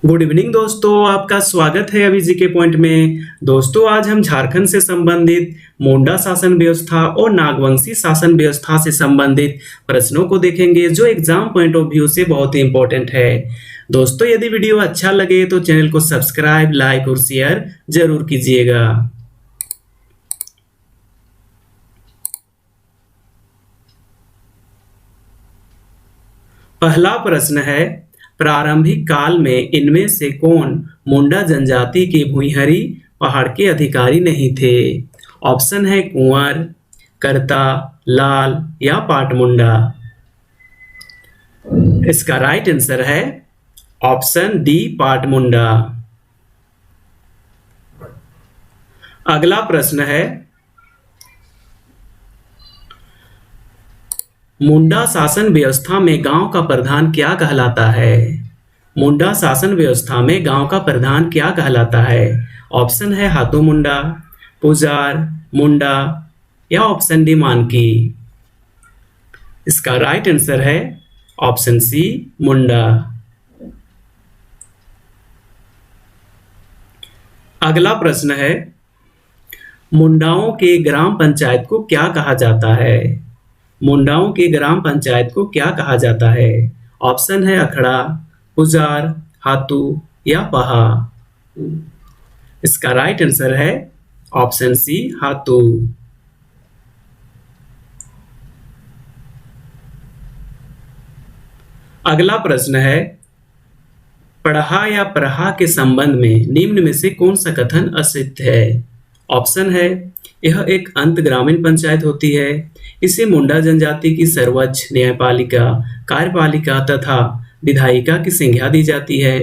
Good evening दोस्तों, आपका स्वागत है अभी जीके पॉइंट में। दोस्तों, आज हम झारखंड से संबंधित मुंडा शासन व्यवस्था और नागवंशी शासन व्यवस्था से संबंधित प्रश्नों को देखेंगे जो एग्जाम पॉइंट ऑफ व्यू से बहुत ही इंपॉर्टेंट है। दोस्तों, यदि वीडियो अच्छा लगे तो चैनल को सब्सक्राइब, लाइक और शेयर जरूर कीजिएगा। पहला प्रश्न है, प्रारंभिक काल में इनमें से कौन मुंडा जनजाति के भुइंहरी पहाड़ के अधिकारी नहीं थे? ऑप्शन है कुंवर, करता, लाल या पाट मुंडा। इसका राइट आंसर है ऑप्शन डी, पाट मुंडा। अगला प्रश्न है, मुंडा शासन व्यवस्था में गांव का प्रधान क्या कहलाता है? मुंडा शासन व्यवस्था में गांव का प्रधान क्या कहलाता है? ऑप्शन है हाथू मुंडा, पुजार, मुंडा या ऑप्शन डी, मानकी। इसका राइट आंसर है ऑप्शन सी, मुंडा। अगला प्रश्न है, मुंडाओं के ग्राम पंचायत को क्या कहा जाता है? मुंडाओं के ग्राम पंचायत को क्या कहा जाता है? ऑप्शन है अखड़ा, पुजार, हाथू या पहा। इसका राइट आंसर है ऑप्शन सी, हाथू। अगला प्रश्न है, पढ़ा या प्रहा के संबंध में निम्न में से कौन सा कथन असत्य है? ऑप्शन है, यह एक अंत ग्रामीण पंचायत होती है। इसे मुंडा जनजाति की सर्वोच्च न्यायपालिका, कार्यपालिका तथा विधायिका की संज्ञा दी जाती है।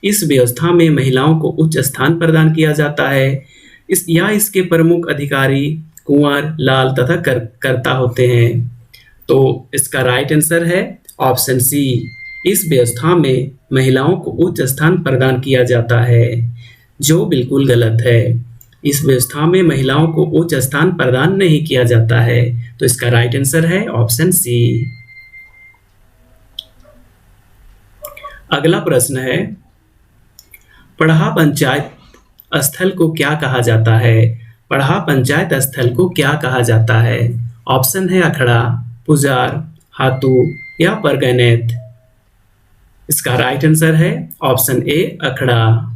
इस व्यवस्था में महिलाओं को उच्च स्थान प्रदान किया जाता है। इसके प्रमुख अधिकारी कुंवर, लाल तथा कर्ता होते हैं। तो इसका राइट आंसर है ऑप्शन सी, इस व्यवस्था में महिलाओं को उच्च स्थान प्रदान किया जाता है, जो बिल्कुल गलत है। इस व्यवस्था में महिलाओं को उच्च स्थान प्रदान नहीं किया जाता है। तो इसका राइट आंसर है ऑप्शन सी। अगला प्रश्न है, पढ़ा पंचायत स्थल को क्या कहा जाता है? पढ़ा पंचायत स्थल को क्या कहा जाता है? ऑप्शन है अखड़ा, पुजार, हाथू या परगनेत। इसका राइट आंसर है ऑप्शन ए, अखड़ा।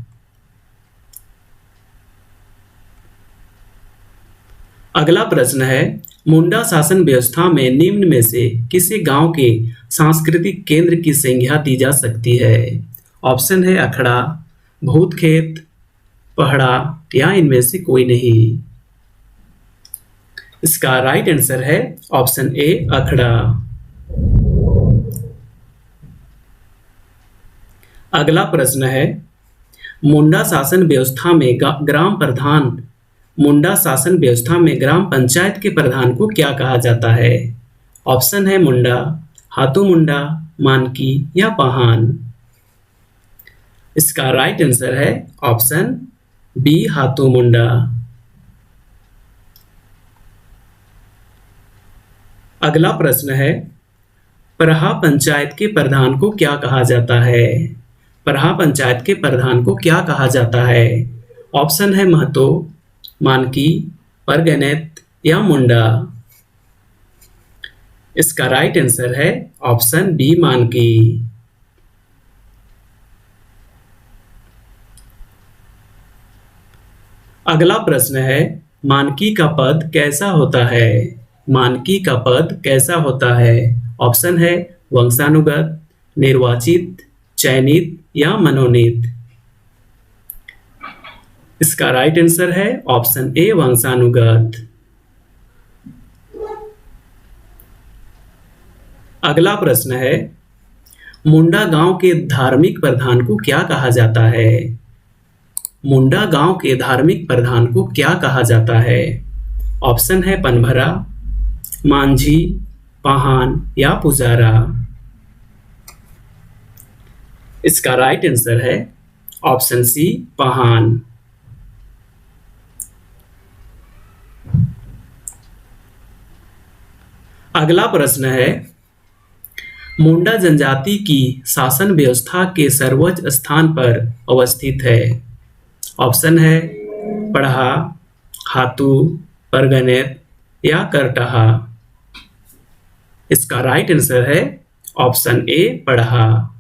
अगला प्रश्न है, मुंडा शासन व्यवस्था में निम्न में से किसी गांव के सांस्कृतिक केंद्र की संज्ञा दी जा सकती है? ऑप्शन है अखड़ा, भूतखेत, पहड़ा या इनमें से कोई नहीं। इसका राइट आंसर है ऑप्शन ए, अखड़ा। अगला प्रश्न है, मुंडा शासन व्यवस्था में ग्राम प्रधान मुंडा शासन व्यवस्था में ग्राम पंचायत के प्रधान को क्या कहा जाता है? ऑप्शन है मुंडा, हाथू मुंडा, मानकी या पाहान। इसका राइट आंसर है ऑप्शन बी, हाथू मुंडा। अगला प्रश्न है, प्रहा पंचायत के प्रधान को क्या कहा जाता है? प्रहा पंचायत के प्रधान को क्या कहा जाता है? ऑप्शन है महतो, मानकी, परगनेत या मुंडा। इसका राइट आंसर है ऑप्शन बी, मानकी। अगला प्रश्न है, मानकी का पद कैसा होता है? मानकी का पद कैसा होता है? ऑप्शन है वंशानुगत, निर्वाचित, चयनित या मनोनीत। इसका राइट आंसर है ऑप्शन ए, वंशानुगत। अगला प्रश्न है, मुंडा गांव के धार्मिक प्रधान को क्या कहा जाता है? मुंडा गांव के धार्मिक प्रधान को क्या कहा जाता है? ऑप्शन है पनभरा, मांझी, पाहान या पुजारा। इसका राइट आंसर है ऑप्शन सी, पाहान। अगला प्रश्न है, मुंडा जनजाति की शासन व्यवस्था के सर्वोच्च स्थान पर अवस्थित है। ऑप्शन है पढ़ा, हातू, परगनेत या करटहा। इसका राइट आंसर है ऑप्शन ए पढ़ा।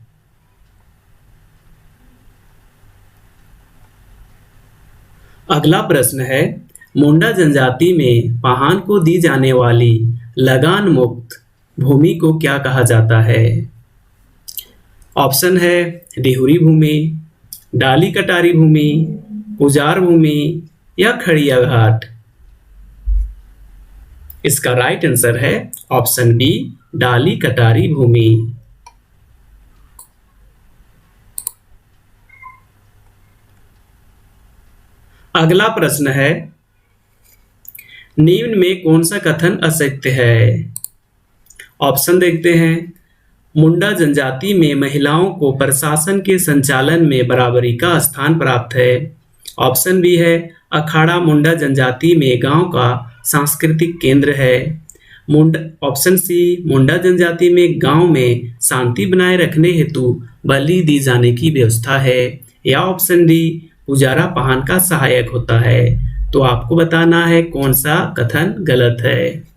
अगला प्रश्न है मुंडा जनजाति में पाहन को दी जाने वाली लगान मुक्त भूमि को क्या कहा जाता है? ऑप्शन है डिहुरी भूमि, डाली कटारी भूमि, पुजार भूमि या खड़िया घाट। इसका राइट आंसर है ऑप्शन बी डाली कटारी भूमि। अगला प्रश्न है निम्न में कौन सा कथन असत्य है? ऑप्शन देखते हैं। मुंडा जनजाति में महिलाओं को प्रशासन के संचालन में बराबरी का स्थान प्राप्त है। ऑप्शन बी है अखाड़ा मुंडा जनजाति में गांव का सांस्कृतिक केंद्र है। ऑप्शन सी मुंडा जनजाति में गांव में शांति बनाए रखने हेतु बलि दी जाने की व्यवस्था है। या ऑप्शन डी पुजारा पाहन का सहायक होता है। तो आपको बताना है कौन सा कथन गलत है।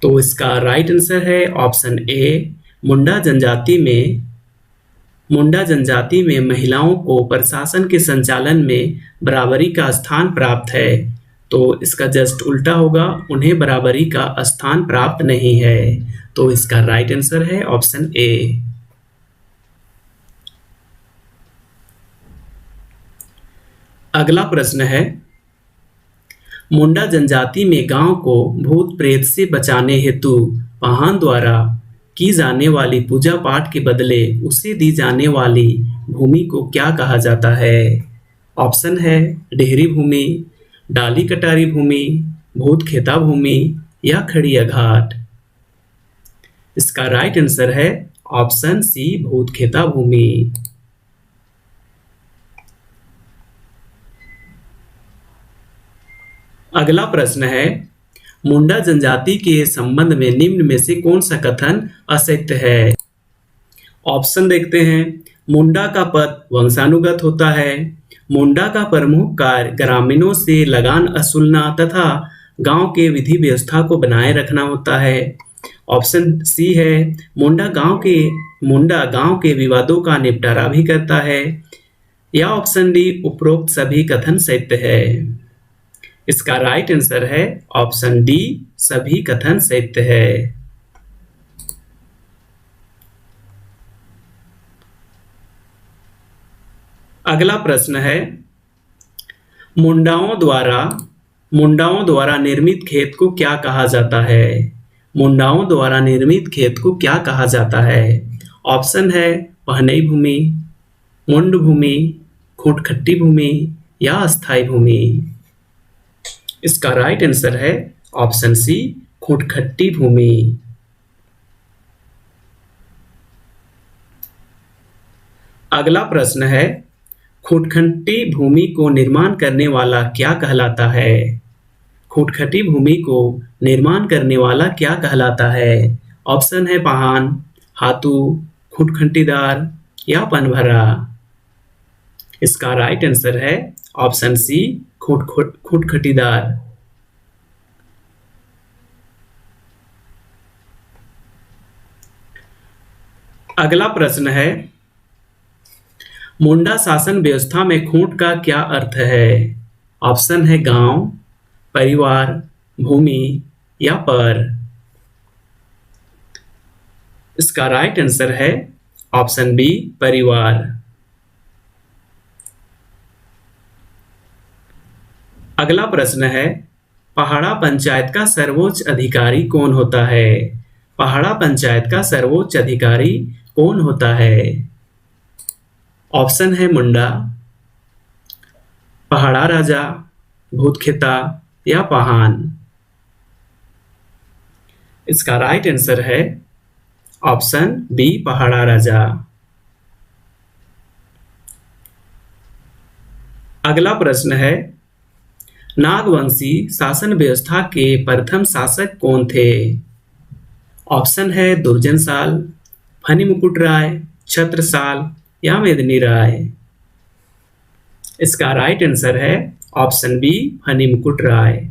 तो इसका राइट आंसर है ऑप्शन ए मुंडा जनजाति में महिलाओं को प्रशासन के संचालन में बराबरी का स्थान प्राप्त है। तो इसका जस्ट उल्टा होगा, उन्हें बराबरी का स्थान प्राप्त नहीं है। तो इसका राइट आंसर है ऑप्शन ए। अगला प्रश्न है मुंडा जनजाति में गांव को भूत प्रेत से बचाने हेतु पाहन द्वारा की जाने वाली पूजा पाठ के बदले उसे दी जाने वाली भूमि को क्या कहा जाता है? ऑप्शन है डेहरी भूमि, डाली कटारी भूमि, भूत खेता भूमि या खड़िया घाट। इसका राइट आंसर है ऑप्शन सी भूत खेता भूमि। अगला प्रश्न है मुंडा जनजाति के संबंध में निम्न में से कौन सा कथन असत्य है? ऑप्शन देखते हैं। मुंडा का पद वंशानुगत होता है। मुंडा का प्रमुख कार्य ग्रामीणों से लगान वसूलना तथा गांव के विधि व्यवस्था को बनाए रखना होता है। ऑप्शन सी है मुंडा गांव के विवादों का निपटारा भी करता है। या ऑप्शन डी उपरोक्त सभी कथन सत्य है। इसका राइट आंसर है ऑप्शन डी सभी कथन सत्य है। अगला प्रश्न है मुंडाओं द्वारा निर्मित खेत को क्या कहा जाता है? मुंडाओं द्वारा निर्मित खेत को क्या कहा जाता है? ऑप्शन है पहनई भूमि, मुंड भूमि, खूंटखट्टी भूमि या अस्थाई भूमि। इसका राइट आंसर है ऑप्शन सी खूंटखट्टी भूमि। अगला प्रश्न है खूंटखट्टी भूमि को निर्माण करने वाला क्या कहलाता है? खूंटखट्टी भूमि को निर्माण करने वाला क्या कहलाता है? ऑप्शन है पाहन, हातू, खूंटखट्टीदार या पनभरा। इसका राइट आंसर है ऑप्शन सी खूंटखट्टीदार। अगला प्रश्न है मुंडा शासन व्यवस्था में खूंट का क्या अर्थ है? ऑप्शन है गांव, परिवार, भूमि या पर। इसका राइट आंसर है ऑप्शन बी परिवार। अगला प्रश्न है पहाड़ा पंचायत का सर्वोच्च अधिकारी कौन होता है? पहाड़ा पंचायत का सर्वोच्च अधिकारी कौन होता है? ऑप्शन है मुंडा, पहाड़ा राजा, भूतखेता या पाहन। इसका राइट आंसर है ऑप्शन बी पहाड़ा राजा। अगला प्रश्न है नागवंशी शासन व्यवस्था के प्रथम शासक कौन थे? ऑप्शन है दुर्जनशाल, फनी मुकुट राय, छत्रसाल या मेदिनी राय। इसका राइट आंसर है ऑप्शन बी, फनी मुकुट राय।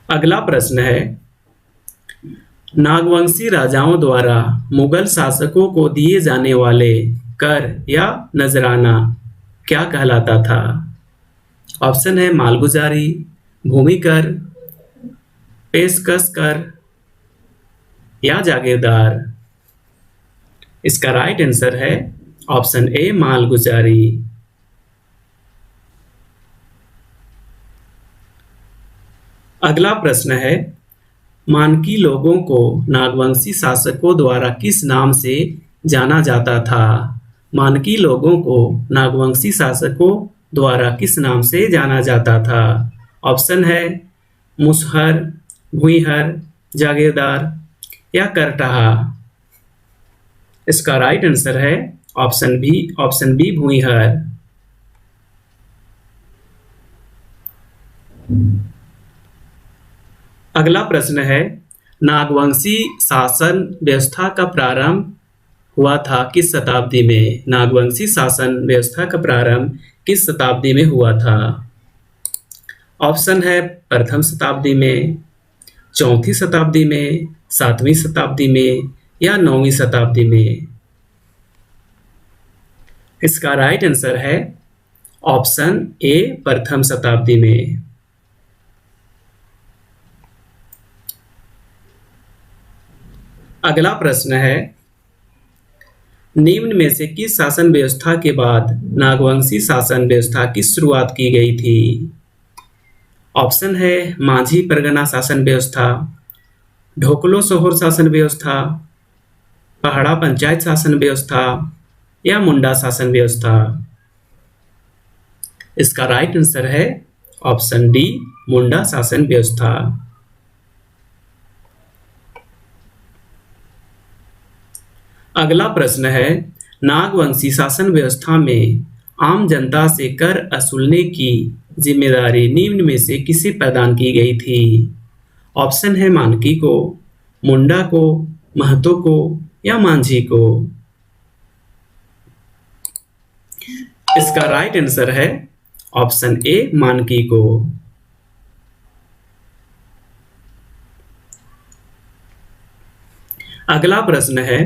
अगला प्रश्न है, नागवंशी राजाओं द्वारा मुगल शासकों को दिए जाने वाले कर या नजराना क्या कहलाता था? ऑप्शन है मालगुजारी, भूमि कर, पेशकश कर या जागीरदार। इसका राइट आंसर है ऑप्शन ए, मालगुजारी। अगला प्रश्न है, मानकी लोगों को नागवंशी शासकों द्वारा किस नाम से जाना जाता था? मानकी लोगों को नागवंशी शासकों द्वारा किस नाम से जाना जाता था? ऑप्शन है मुसहर, भूइहर, जागीरदार या करटाहा। इसका राइट आंसर है ऑप्शन बी, भूइहर। अगला प्रश्न है, नागवंशी शासन व्यवस्था का प्रारंभ हुआ था किस शताब्दी में? नागवंशी शासन व्यवस्था का प्रारंभ किस शताब्दी में हुआ था? ऑप्शन है प्रथम शताब्दी में, चौथी शताब्दी में, सातवीं शताब्दी में या नौवीं शताब्दी में। इसका राइट आंसर है ऑप्शन ए, प्रथम शताब्दी में। अगला प्रश्न है, निम्न में से किस शासन व्यवस्था के बाद नागवंशी शासन व्यवस्था की शुरुआत की गई थी? ऑप्शन है माझी परगना शासन व्यवस्था, ढोकलो सोहर शासन व्यवस्था, पहाड़ा पंचायत शासन व्यवस्था या मुंडा शासन व्यवस्था। इसका राइट आंसर है ऑप्शन डी, मुंडा शासन व्यवस्था। अगला प्रश्न है, नागवंशी शासन व्यवस्था में आम जनता से कर वसूलने की जिम्मेदारी निम्न में से किसे प्रदान की गई थी? ऑप्शन है मानकी को, मुंडा को, महतो को या मांझी को। इसका राइट आंसर है ऑप्शन ए, मानकी को। अगला प्रश्न है,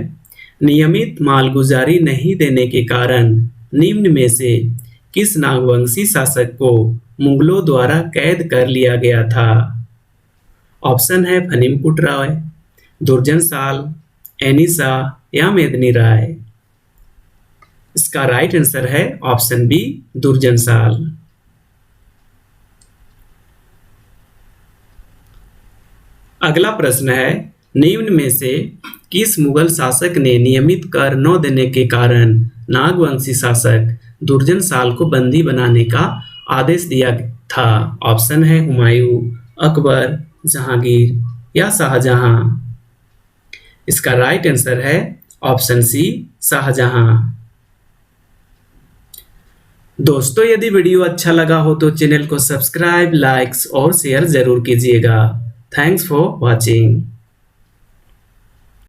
नियमित मालगुजारी नहीं देने के कारण निम्न में से किस नागवंशी शासक को मुगलों द्वारा कैद कर लिया गया था? ऑप्शन है फनी मुकुट राय, दुर्जन साल, एनिसा या मेदिनी राय। इसका राइट आंसर है ऑप्शन बी, दुर्जन साल। अगला प्रश्न है, निम्न में से किस मुगल शासक ने नियमित कर न देने के कारण नागवंशी शासक दुर्जन साल को बंदी बनाने का आदेश दिया था? ऑप्शन है हुमायूं, अकबर, जहांगीर या शाहजहां। इसका राइट आंसर है ऑप्शन सी, शाहजहां। दोस्तों, यदि वीडियो अच्छा लगा हो तो चैनल को सब्सक्राइब, लाइक्स और शेयर जरूर कीजिएगा। Thanks for watching.